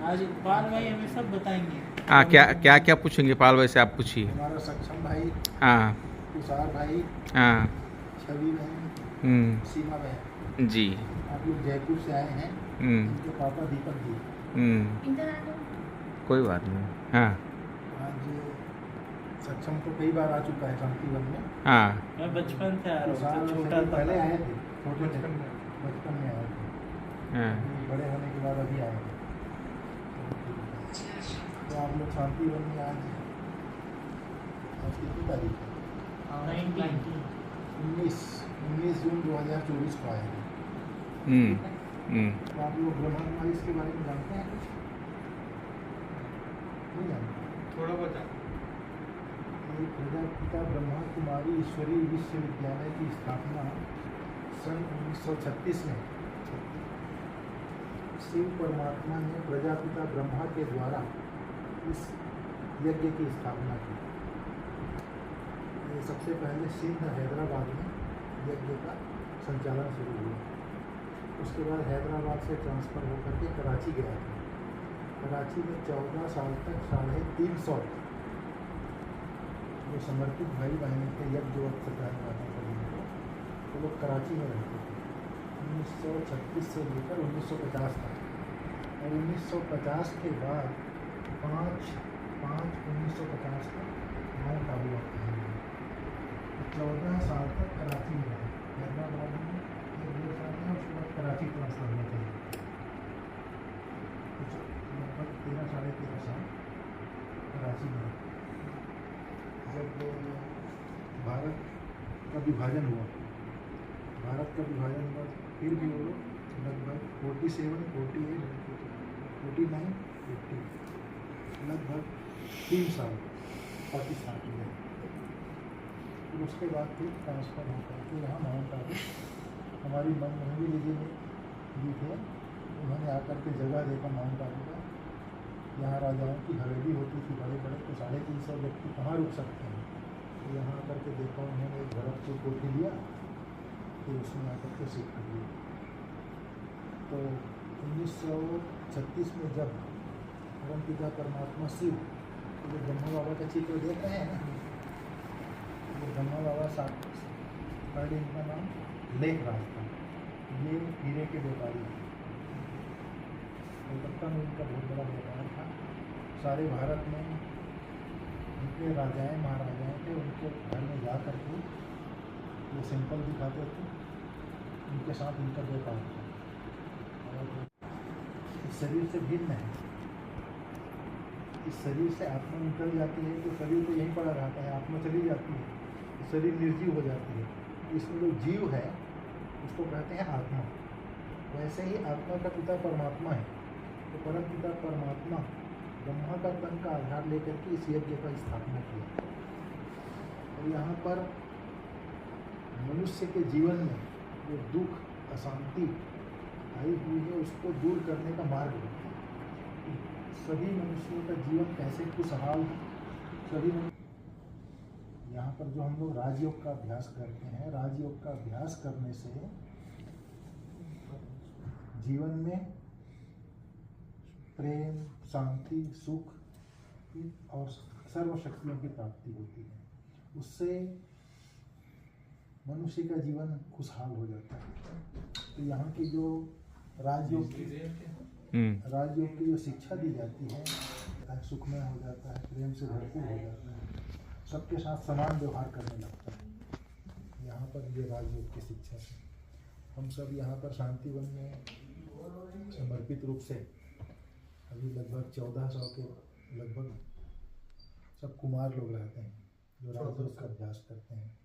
आज पाल भाई हमें सब बताएंगे। हाँ, क्या क्या क्या पूछेंगे पाल भाई से? आप पूछिए। हमारा सक्षम भाई, हाँ तुषार भाई, हाँ। छवि बहन, हम्म। सीमा बहन, जी। आप लोग जयपुर से आए हैं। हम्म। इनके पापा दीपक जी। हम्म। कोई बात नहीं। हाँ आज सक्षम तो कई बार आ चुका है शांतिवन में। हाँ। मैं बचपन से आ रहा तुषार हूँ, और छोटा छवि था पहले तब। आए थे, छोटे थे, बचपन में आए थे। हाँ अभी बड़े होने के बाद अभी आए थे। तो आप लोग शांतिवन में आज कितनी तारीख है? 19 जून 2024 को आए थे। तो आप लोग ब्रह्मा कुमारी इसके बारे में जानते हैं कुछ? नहीं जानते? थोड़ा बता। ये प्रजापिता ब्रह्मा कुमारी ईश्वरीय विश्वविद्यालय की स्थापना सन 1936 में शिव परमात्मा ने प्रजापिता ब्रह्मा के द्वारा इस यज्ञ की स्थापना की। ये सबसे पहले सिंध हैदराबाद में यज्ञ का संचालन शुरू हुआ। उसके बाद हैदराबाद से ट्रांसफ़र होकर के कराची गया था। कराची में 14 साल तक 350 जो समर्पित भाई बहन थे यज्ञ वक्त करने को, वो लोग कराची में रहते थे 1936 से लेकर 1950 तक। और 1950 के बाद 5/5/1950 तक माउंट आबू वक्त है। 14 साल तक कराची में रहे, हैदराबाद में 1-1.5 साल में, उसके बाद कराची ट्रांसफर हुए थे। कुछ लगभग 13-13.5 साल कराची में रहे। जब भारत का विभाजन हुआ, फिर भी वो लोग लगभग 47, 48, 49, 50 लगभग 3 साल पाकिस्तान में रहे। फिर उसके बाद फिर ट्रांसफ़र होकर के यहाँ माउंट आबू हमारी मनमोहन जी थे, उन्होंने आकर के जगह देखा माउंट आबू का। यहाँ राजाओं की हवेली होती थी बड़े बड़े, तो 350 व्यक्ति कहाँ रुक सकते हैं। तो यहाँ आकर के देखा उन्होंने, एक भरतपुर कोठी लिया, फिर उसमें आकर के शिफ्ट कर दिया। तो 1936 में जब परमपिता परमात्मा शिव, तो जो ब्रह्मा बाबा का चित्र देख रहे हैं ना, ये ब्रह्मा बाबा साथ, पहले इनका नाम लेख राज था। ये हीरे के व्यापारी थे। कोलकाता में इनका बहुत बड़ा व्यापार था। सारे भारत में जितने राजाएँ महाराजाएँ थे, उनके घर में जा कर के वो सिंपल दिखाते थे, उनके साथ इनका व्यापार था। और इस शरीर से भिन्न है, इस शरीर से आत्मा निकल जाती है, तो शरीर तो यहीं पड़ा रहता है, आत्मा चली जाती है, शरीर निर्जीव हो जाती है। इसमें जो जीव है उसको कहते हैं आत्मा। वैसे ही आत्मा का पिता परमात्मा है। तो परम पिता परमात्मा ब्रह्मा का तन का आधार लेकर के इस यज्ञ का स्थापना किया। और यहाँ पर मनुष्य के जीवन में जो दुख अशांति आई हुई है, उसको दूर करने का मार्ग होता है। सभी मनुष्यों का जीवन कैसे खुशहाल हो, सभी यहाँ पर जो हम लोग राजयोग का अभ्यास करते हैं, राजयोग का अभ्यास करने से जीवन में प्रेम, शांति, सुख और सर्व शक्तियों की प्राप्ति होती है। उससे मनुष्य का जीवन खुशहाल हो जाता है। तो यहाँ की जो राजयोग की जो शिक्षा दी जाती है, सुखमय हो जाता है, प्रेम से भरपूर हो जाता है, सबके साथ समान व्यवहार करने लगता है। यहाँ पर ये राजयोग की शिक्षा से हम सब यहाँ पर शांतिवन में समर्पित रूप से अभी लगभग 1400 के लगभग सब कुमार लोग रहते हैं जो राजयोग का अभ्यास करते हैं।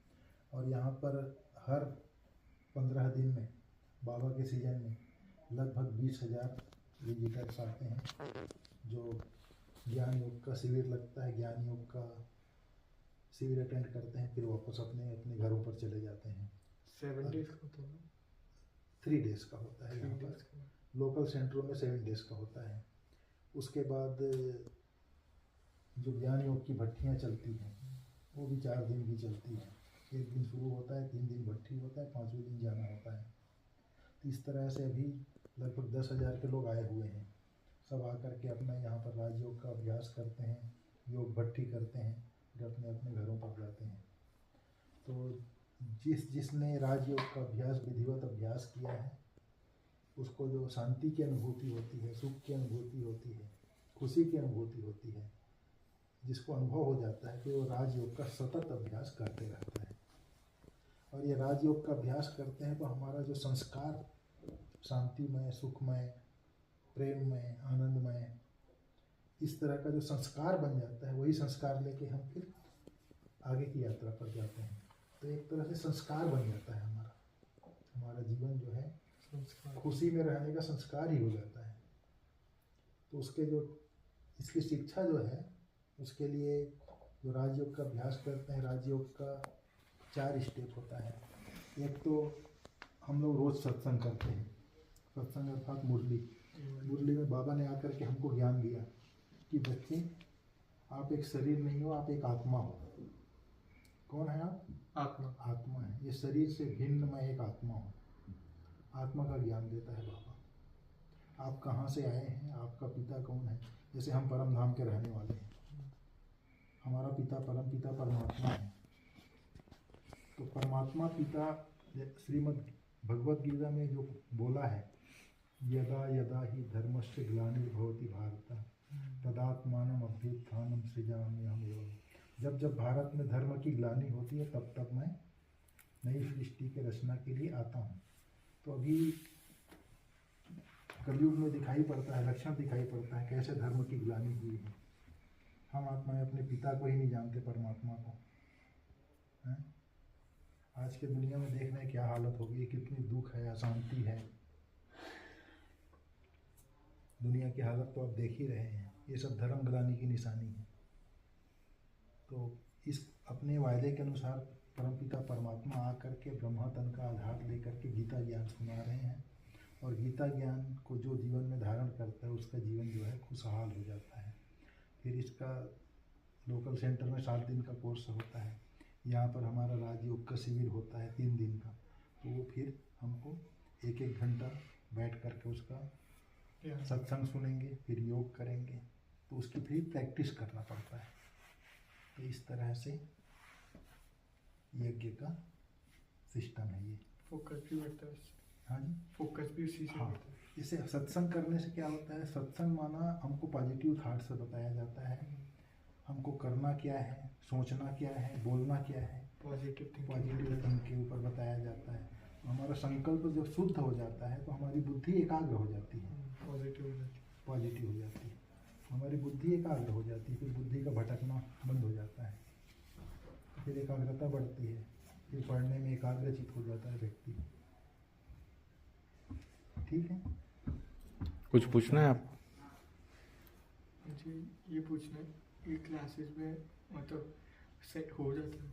और यहाँ पर हर 15 दिन में बाबा के सीजन में लगभग 20,000 विजिटर्स आते हैं। जो ज्ञान योग का शिविर लगता है, ज्ञान योग का शिविर अटेंड करते हैं, फिर वापस अपने अपने घरों पर चले जाते हैं। 7 डेज का होता है, 3 डेज का होता है। यहाँ पर लोकल सेंटरों में 7 डेज का होता है। उसके बाद जो ज्ञान योग की भट्टियाँ चलती हैं, वो भी 4 दिन की चलती हैं। 1 दिन शुरू होता है, 3 दिन भट्टी होता है, 5वें दिन जाना होता है। तो इस तरह से अभी लगभग 10,000 के लोग आए हुए हैं सब आकर के अपना यहाँ पर राजयोग का अभ्यास करते हैं, योग भट्टी करते हैं, फिर अपने अपने घरों पर जाते हैं। तो जिसने राजयोग का अभ्यास, विधिवत अभ्यास किया है, उसको जो शांति की अनुभूति होती है, सुख की अनुभूति होती है, खुशी की अनुभूति होती है, जिसको अनुभव हो जाता है कि वो राजयोग का सतत अभ्यास करते रहता है। और ये राजयोग का अभ्यास करते हैं तो हमारा जो संस्कार शांतिमय, सुखमय, प्रेममय, आनंदमय, इस तरह का जो संस्कार बन जाता है, वही संस्कार लेके हम फिर आगे की यात्रा पर जाते हैं। तो एक तरह से संस्कार बन जाता है हमारा जीवन जो है खुशी में रहने का संस्कार ही हो जाता है। तो उसके जो इसकी शिक्षा जो है, उसके लिए जो राजयोग का अभ्यास करते हैं, राजयोग का 4 स्टेप होता है। एक तो हम लोग रोज़ सत्संग करते हैं, सत्संग अर्थात मुरली में बाबा ने आकर के हमको ज्ञान दिया कि बच्चे, आप एक शरीर नहीं हो, आप एक आत्मा हो। कौन है आप? आत्मा है। ये शरीर से भिन्न मैं एक आत्मा हूँ। आत्मा का ज्ञान देता है बाबा। आप कहाँ से आए हैं, आपका पिता कौन है। जैसे हम परम धाम के रहने वाले हैं, हमारा पिता परम पिता परमात्मा है। तो परमात्मा पिता श्रीमद् भगवद गीता में जो बोला है, यदा यदा ही धर्मस्य ग्लानिर्भवति भारत तदात्मानम् अभ्युत्थानं सृजाम्यहम्। जब जब भारत में धर्म की ग्लानि होती है, तब तब मैं नई सृष्टि के रचना के लिए आता हूँ। तो अभी कलयुग में दिखाई पड़ता है, लक्षण दिखाई पड़ता है कैसे धर्म की ग्लानि हुई है। हम आत्माएं अपने पिता को ही नहीं जानते, परमात्मा को है? आज के दुनिया में देख रहे हैं क्या हालत हो गई, कितनी दुख है, अशांति है। दुनिया की हालत तो आप देख ही रहे हैं। ये सब धर्म ग्लानि की निशानी है। तो इस अपने वायदे के अनुसार परमपिता परमात्मा आकर के ब्रह्मा तन का आधार लेकर के गीता ज्ञान सुना रहे हैं। और गीता ज्ञान को जो जीवन में धारण करता है, उसका जीवन जो है खुशहाल हो जाता है। फिर इसका लोकल सेंटर में 7 दिन का कोर्स होता है। यहाँ पर हमारा राजयोग का शिविर होता है 3 दिन का। तो वो फिर हमको 1-1 घंटा बैठ करके उसका सत्संग सुनेंगे, फिर योग करेंगे। तो उसकी फिर प्रैक्टिस करना पड़ता है। तो इस तरह से यज्ञ का सिस्टम है ये। फोकस भी बढ़ता है। हाँ जी, फोकस भी उसी से हाँ। बढ़ता है। इसे सत्संग करने से क्या होता है, सत्संग माना हमको पॉजिटिव थाट से बताया जाता है। हमको करना क्या है, सोचना क्या है, बोलना क्या है, पॉजिटिव थिंकिंग के ऊपर बताया जाता है। हमारा संकल्प जब शुद्ध हो जाता है तो हमारी बुद्धि एकाग्र हो जाती है, पॉजिटिव हो जाती है। हमारी बुद्धि एकाग्र हो जाती है, फिर बुद्धि का भटकना बंद हो जाता है, फिर एकाग्रता बढ़ती है, फिर पढ़ने में एकाग्रचित हो जाता है व्यक्ति। ठीक है, कुछ पूछना है आप? मुझे ये पूछना है, ये क्लासेस में मतलब सेट हो जाता है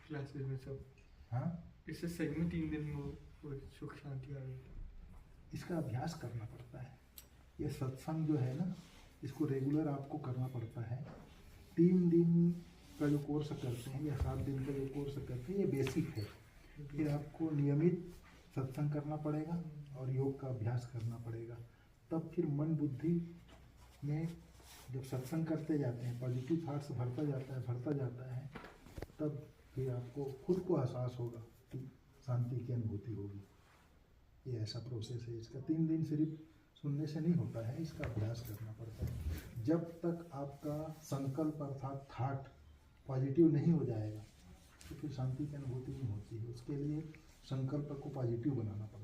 क्लासेस में सब? हाँ, इससे सही में 3 दिन में वो सुख शांति आ जाती है? इसका अभ्यास करना पड़ता है। ये सत्संग जो है ना, इसको रेगुलर आपको करना पड़ता है। 3 दिन का जो कोर्स करते हैं या 7 दिन का जो कोर्स करते हैं, ये बेसिक है। फिर आपको नियमित सत्संग करना पड़ेगा और योग का अभ्यास करना पड़ेगा। तब फिर मन बुद्धि में जब सत्संग करते जाते हैं, पॉजिटिव थाट्स भरता जाता है, तब फिर आपको खुद को एहसास होगा कि शांति की अनुभूति होगी। ये ऐसा प्रोसेस है इसका। 3 दिन सिर्फ सुनने से नहीं होता है, इसका अभ्यास करना पड़ता है। जब तक आपका संकल्प अर्थात थाट पॉजिटिव नहीं हो जाएगा, तो फिर शांति की अनुभूति नहीं होती है। उसके लिए संकल्प को पॉजिटिव बनाना पड़ता है।